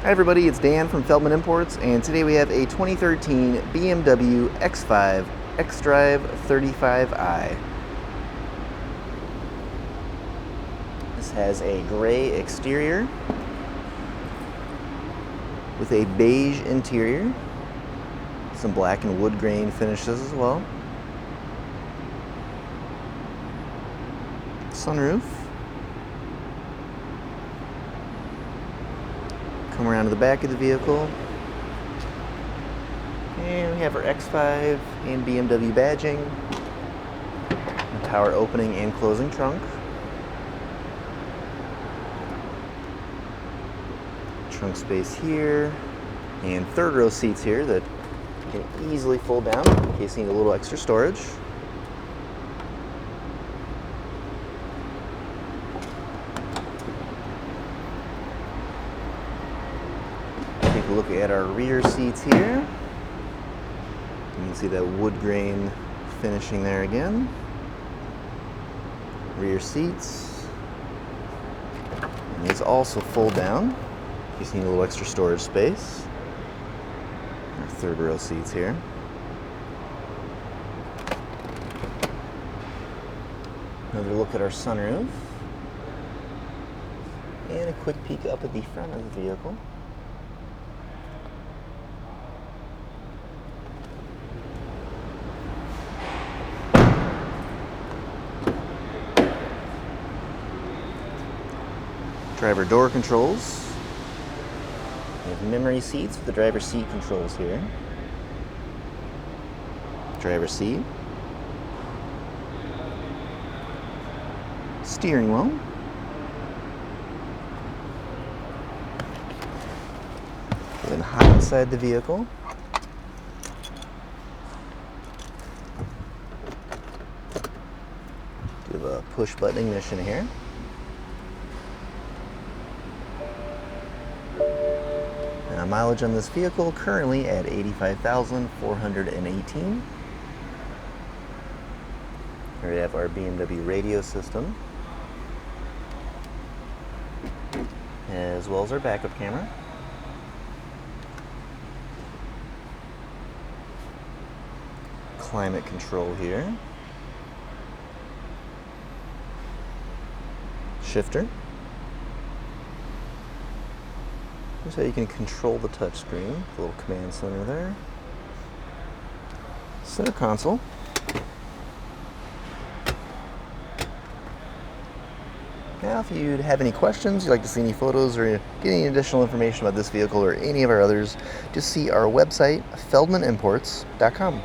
Hi everybody, it's Dan from Feldmann Imports, and today we have a 2013 BMW X5 xDrive35i. This has a gray exterior with a beige interior, some black and wood grain finishes as well. Sunroof. Come around to the back of the vehicle, and we have our X5 and BMW badging, a power opening and closing trunk, trunk space here, and third row seats here that you can easily fold down in case you need a little extra storage. Take a look at our rear seats here. You can see that wood grain finishing there again. Rear seats. And these also fold down in case you need a little extra storage space. Our third row seats here. Another look at our sunroof. And a quick peek up at the front of the vehicle. Driver door controls. We have memory seats with the driver seat controls here. Driver seat. Steering wheel. Then hot inside the vehicle. We have a push button ignition here. Mileage on this vehicle currently at 85,418. Here we have our BMW radio system, as well as our backup camera. Climate control here. Shifter. Here's how you can control the touchscreen. A little command center there. Center console. Now, if you'd have any questions, you'd like to see any photos, or get any additional information about this vehicle or any of our others, just see our website, feldmannimports.com.